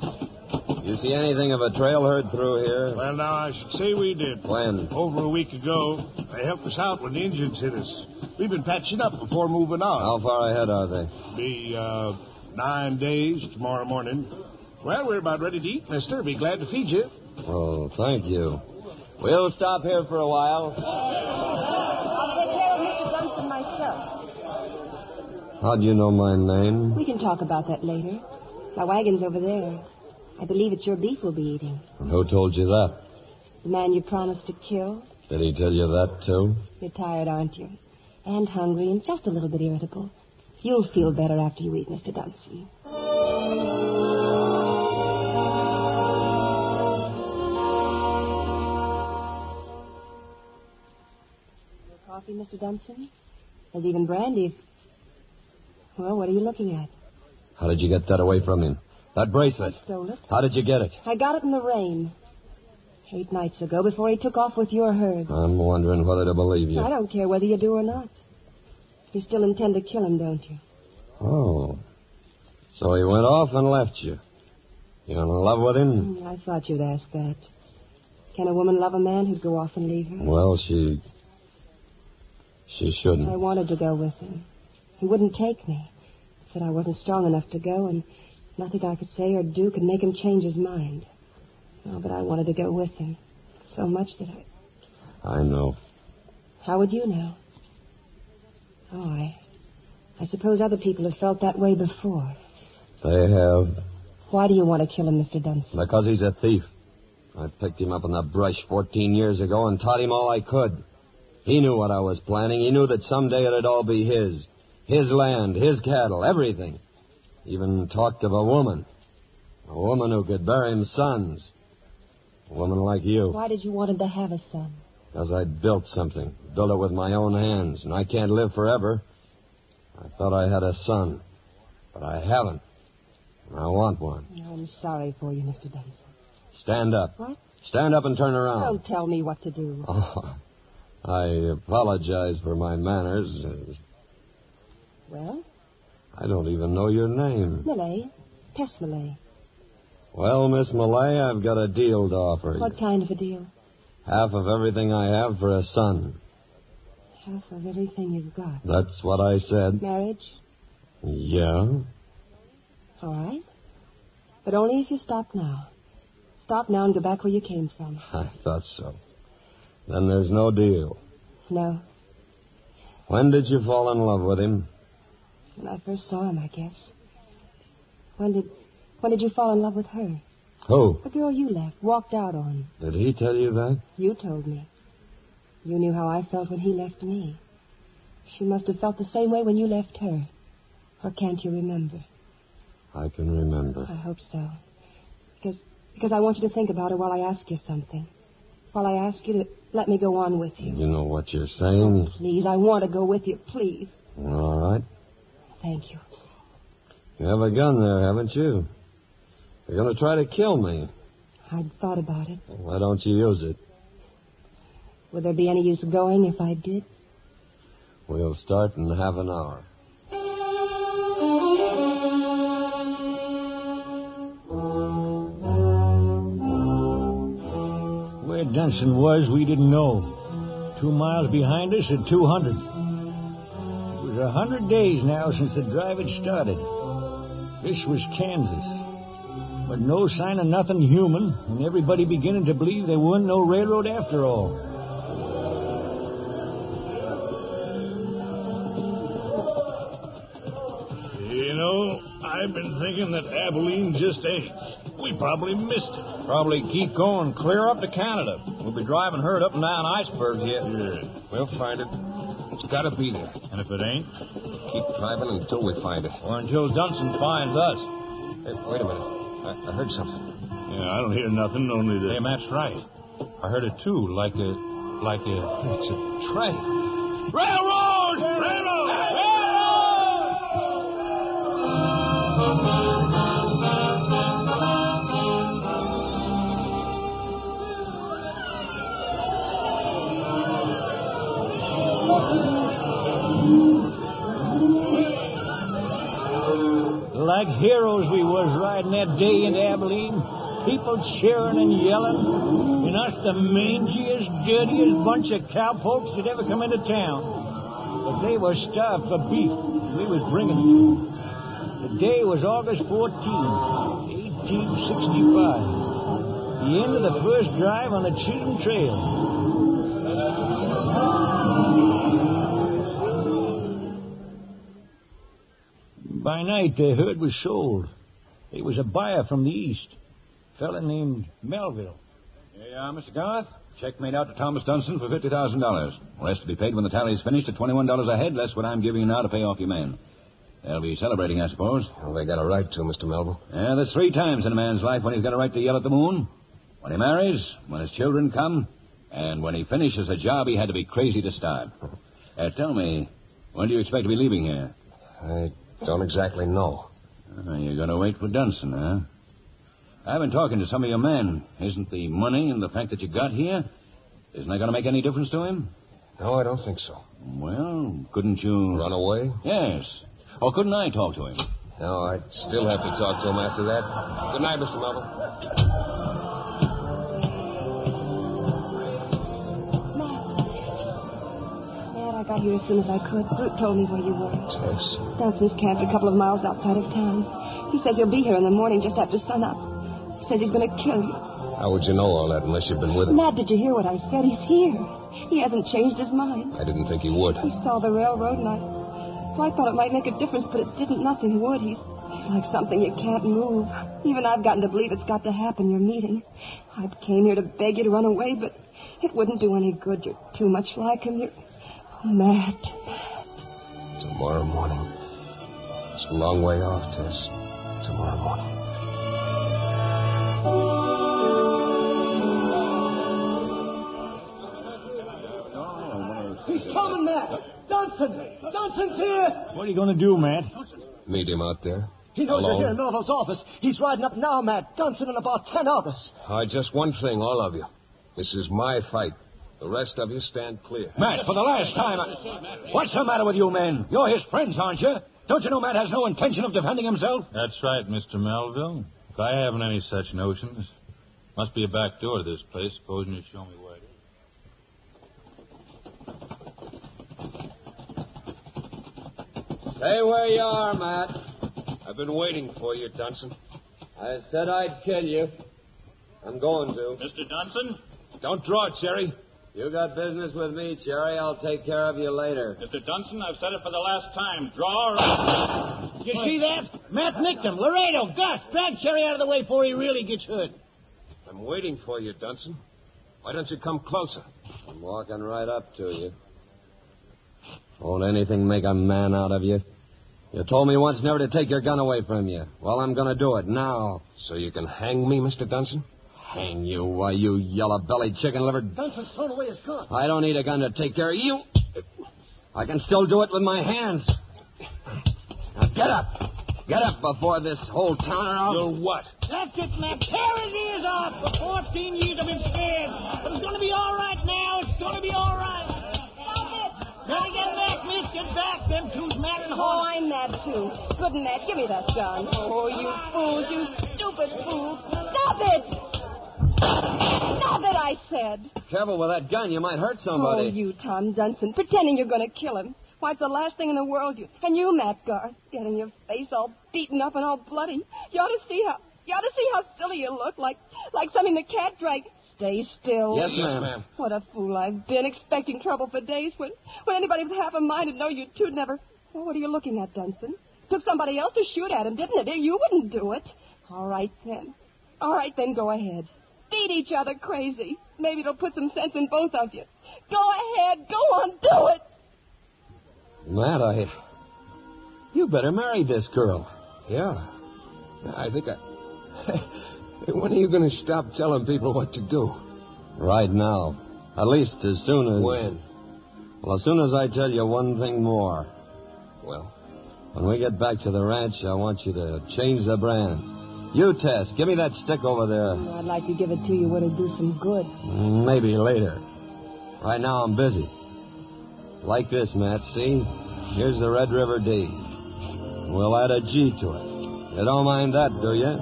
You see anything of a trail herd through here? Well, now, I should say we did. When? Over a week ago. They helped us out when the Indians hit us. We've been patching up before moving on. How far ahead are they? Be, 9 days tomorrow morning. Well, we're about ready to eat, mister. Be glad to feed you. Oh, thank you. We'll stop here for a while. I'll take care of Mr. Dunson myself. How do you know my name? We can talk about that later. My wagon's over there. I believe it's your beef we'll be eating. Who told you that? The man you promised to kill. Did he tell you that, too? You're tired, aren't you? And hungry and just a little bit irritable. You'll feel better after you eat, Mr. Dunson. Your coffee, Mr. Dunson? There's even brandy. Well, what are you looking at? How did you get that away from him? That bracelet. I stole it. How did you get it? I got it in the rain. 8 nights ago, before he took off with your herd. I'm wondering whether to believe you. I don't care whether you do or not. You still intend to kill him, don't you? Oh. So he went off and left you. You're in love with him? I thought you'd ask that. Can a woman love a man who'd go off and leave her? Well, she shouldn't. I wanted to go with him. He wouldn't take me. Said I wasn't strong enough to go, and nothing I could say or do could make him change his mind. No, but I wanted to go with him. So much that I know. How would you know? Oh, I suppose other people have felt that way before. They have. Why do you want to kill him, Mr. Dunson? Because he's a thief. I picked him up in the brush 14 years ago and taught him all I could. He knew what I was planning. He knew that someday it'd all be his. His land, his cattle, everything. Even talked of a woman. A woman who could bear him sons. A woman like you. Why did you want him to have a son? Because I built something. Built it with my own hands. And I can't live forever. I thought I had a son. But I haven't. And I want one. I'm sorry for you, Mr. Dunson. Stand up. What? Stand up and turn around. Don't tell me what to do. Oh, I apologize for my manners. Well? I don't even know your name. Millay. Tess Millay. Well, Miss Millay, I've got a deal to offer you. What kind of a deal? Half of everything I have for a son. Half of everything you've got. That's what I said. Marriage? Yeah. All right. But only if you stop now. Stop now and go back where you came from. I thought so. Then there's no deal. No. When did you fall in love with him? When I first saw him, I guess. When did you fall in love with her? Who? The girl you left, walked out on. Did he tell you that? You told me. You knew how I felt when he left me. She must have felt the same way when you left her. Or can't you remember? I can remember. I hope so. Because I want you to think about her while I ask you something. While I ask you to let me go on with you. You know what you're saying? Oh, please, I want to go with you, please. All right. Thank you. You have a gun there, haven't you? You're going to try to kill me. I'd thought about it. Why don't you use it? Would there be any use going if I did? We'll start in half an hour. Where Dunson was, we didn't know. 2 miles behind us at 200. It was 100 days now since the drive had started. This was Kansas. But no sign of nothing human, and everybody beginning to believe there wasn't no railroad after all. You know, I've been thinking that Abilene just ain't. We probably missed it. Probably keep going clear up to Canada. We'll be driving herd up and down icebergs yet. Yeah. We'll find it. It's got to be there. And if it ain't? Keep driving until we find it. Or until Dunson finds us. Hey, wait a minute. I heard something. Yeah, I don't hear nothing, only the... Hey, Matt's right. I heard it, too, like a... It's a train. Railroad! Railroad! like heroes we was riding that day into Abilene. People cheering and yelling. And us the mangiest, dirtiest bunch of cowpokes that ever come into town. But they were starved for beef. We was bringing it to them. The day was August 14, 1865. The end of the first drive on the Chisholm Trail. By night, the herd was sold. There was a buyer from the east, a fella named Melville. Here you are, Mr. Garth. Check made out to Thomas Dunson for $50,000. Rest to be paid when the tally's finished at $21 a head, less what I'm giving you now to pay off your men. They'll be celebrating, I suppose. Well, they got a right to, Mr. Melville. Yeah, there's 3 times in a man's life when he's got a right to yell at the moon. When he marries, when his children come, and when he finishes a job he had to be crazy to start. Tell me, when do you expect to be leaving here? I don't exactly know. You're going to wait for Dunson, huh? I've been talking to some of your men. Isn't the money and the fact that you got here, isn't that going to make any difference to him? No, I don't think so. Well, couldn't you... Run away? Yes. Or couldn't I talk to him? No, I'd still have to talk to him after that. Good night, Mr. Melville. Matt, I got here as soon as I could. Brute told me where you were. Tess. Dunson's camped a couple of miles outside of town. He says he'll be here in the morning just after sunup. He says he's going to kill you. How would you know all that unless you've been with him? Matt, did you hear what I said? He's here. He hasn't changed his mind. I didn't think he would. He saw the railroad, and I thought it might make a difference, but it didn't. Nothing would. He's like something you can't move. Even I've gotten to believe it's got to happen, your meeting. I came here to beg you to run away, but it wouldn't do any good. You're too much like him. You're... Oh, Matt. Tomorrow morning. It's a long way off, Tess. Tomorrow morning. He's coming, Matt. Dunson's here. What are you going to do, Matt? Meet him out there. He knows Alone. you're here in Melville's office. He's riding up now, Matt. Dunson and about 10 others. All right, just one thing, all of you. This is my fight. The rest of you stand clear. Matt, for the last time, what's the matter with you men? You're his friends, aren't you? Don't you know Matt has no intention of defending himself? That's right, Mr. Melville. If I haven't any such notions. Must be a back door to this place. Supposing you show me where it is. Stay where you are, Matt. I've been waiting for you, Dunson. I said I'd kill you. I'm going to. Mr. Dunson? Don't draw it, Jerry. You got business with me, Cherry. I'll take care of you later. Mr. Dunson, I've said it for the last time. Draw or... You see that? Matt nicked him. Laredo, Gus, drag Cherry out of the way before he really gets hurt. I'm waiting for you, Dunson. Why don't you come closer? I'm walking right up to you. Won't anything make a man out of you? You told me once never to take your gun away from you. Well, I'm going to do it now. So you can hang me, Mr. Dunson? Hang you, why, you yellow-bellied chicken-livered... Dunson's thrown away his gun. I don't need a gun to take care of you. I can still do it with my hands. Now, get up. Get up before this whole town around... You'll what? That's it, Matt. Tear his ears off. For 14 years I've been scared. But it's going to be all right now. It's going to be all right. Gotta get back, miss. Get back. Them two's mad and Oh, hot. I'm mad, too. Good, Matt. Give me that gun. Oh, you fools. You stupid fools. Stop it! Stop it, I said. Careful with that gun. You might hurt somebody. Oh, you, Tom Dunson, pretending you're going to kill him. Why, it's the last thing in the world you... And you, Matt Garth, getting your face all beaten up and all bloody. You ought to see how silly you look, like something the cat dragged. Stay still. Yes, ma'am. What a fool I've been, expecting trouble for days when anybody with half a mind would know you two'd never... Well, what are you looking at, Dunson? Took somebody else to shoot at him, didn't it? You wouldn't do it. All right, then, go ahead. Beat each other crazy. Maybe it'll put some sense in both of you. Go ahead. Go on. Do it. Matt, You better marry this girl. Yeah. I think When are you going to stop telling people what to do? Right now. At least as soon as... When? Well, as soon as I tell you one thing more. Well? When we get back to the ranch, I want you to change the brand. You, Tess, give me that stick over there. Oh, I'd like to give it to you. Would it do some good? Maybe later. Right now I'm busy. Like this, Matt, see? Here's the Red River D. We'll add a G to it. You don't mind that, do you?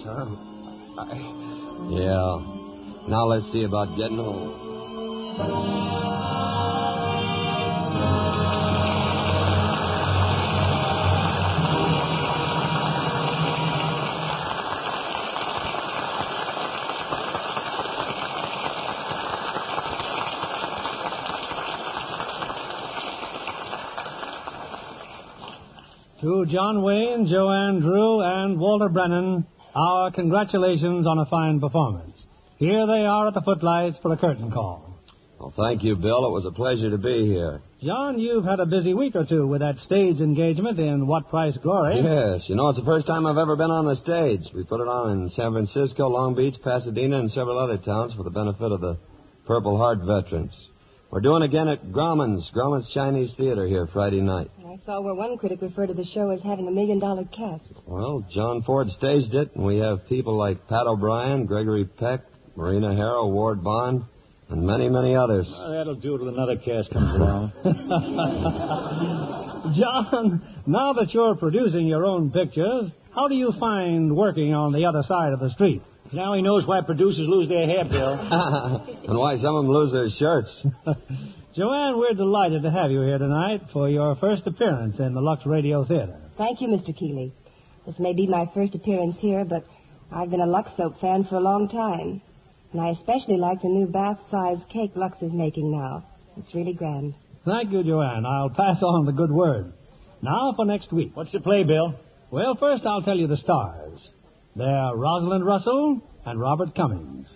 Tom, Yeah. Now let's see about getting home. To John Wayne, Joanne Dru, and Walter Brennan, our congratulations on a fine performance. Here they are at the footlights for a curtain call. Well, thank you, Bill. It was a pleasure to be here. John, you've had a busy week or two with that stage engagement in What Price Glory. Yes. You know, it's the first time I've ever been on the stage. We put it on in San Francisco, Long Beach, Pasadena, and several other towns for the benefit of the Purple Heart veterans. We're doing again at Grauman's Chinese Theater here Friday night. I saw where one critic referred to the show as having $1 million cast. Well, John Ford staged it, and we have people like Pat O'Brien, Gregory Peck, Marina Harrow, Ward Bond, and many, many others. Well, that'll do till another cast comes along. John, now that you're producing your own pictures, how do you find working on the other side of the street? Now he knows why producers lose their hair, Bill. And why some of them lose their shirts. Joanne, we're delighted to have you here tonight for your first appearance in the Lux Radio Theatre. Thank you, Mr. Keeley. This may be my first appearance here, but I've been a Lux soap fan for a long time. And I especially like the new bath-sized cake Lux is making now. It's really grand. Thank you, Joanne. I'll pass on the good word. Now for next week. What's the play, Bill? Well, first I'll tell you the stars. They're Rosalind Russell and Robert Cummings.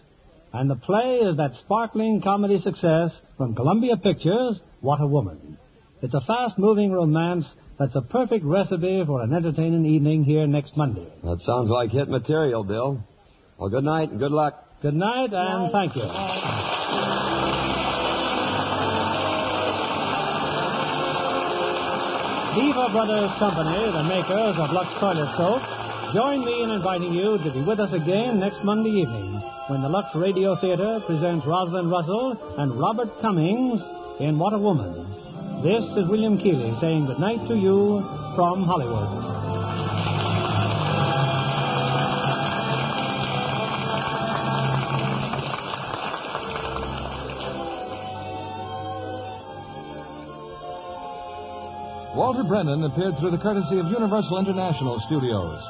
And the play is that sparkling comedy success from Columbia Pictures, What a Woman. It's a fast-moving romance that's a perfect recipe for an entertaining evening here next Monday. That sounds like hit material, Bill. Well, good night and good luck. Good night, and thank you. Viva Brothers Company, the makers of Lux Toilet Soap, join me in inviting you to be with us again next Monday evening when the Lux Radio Theatre presents Rosalind Russell and Robert Cummings in What a Woman. This is William Keeley saying good night to you from Hollywood. Walter Brennan appeared through the courtesy of Universal International Studios.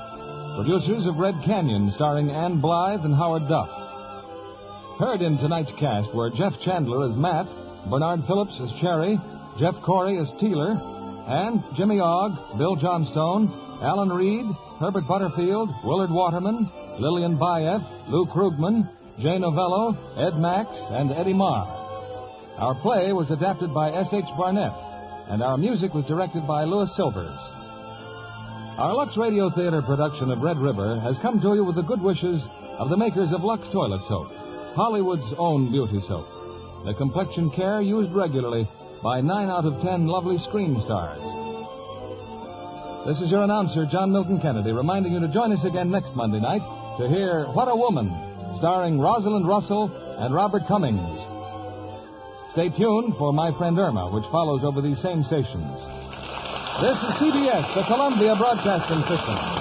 Producers of Red Canyon, starring Ann Blythe and Howard Duff. Heard in tonight's cast were Jeff Chandler as Matt, Bernard Phillips as Cherry, Jeff Corey as Teeler, and Jimmy Ogg, Bill Johnstone, Alan Reed, Herbert Butterfield, Willard Waterman, Lillian Bayef, Lou Krugman, Jay Novello, Ed Max, and Eddie Marr. Our play was adapted by S.H. Barnett, and our music was directed by Louis Silvers. Our Lux Radio Theatre production of Red River has come to you with the good wishes of the makers of Lux Toilet Soap, Hollywood's own beauty soap. The complexion care used regularly by 9 out of 10 lovely screen stars. This is your announcer, John Milton Kennedy, reminding you to join us again next Monday night to hear What a Woman, starring Rosalind Russell and Robert Cummings. Stay tuned for My Friend Irma, which follows over these same stations. This is CBS, the Columbia Broadcasting System.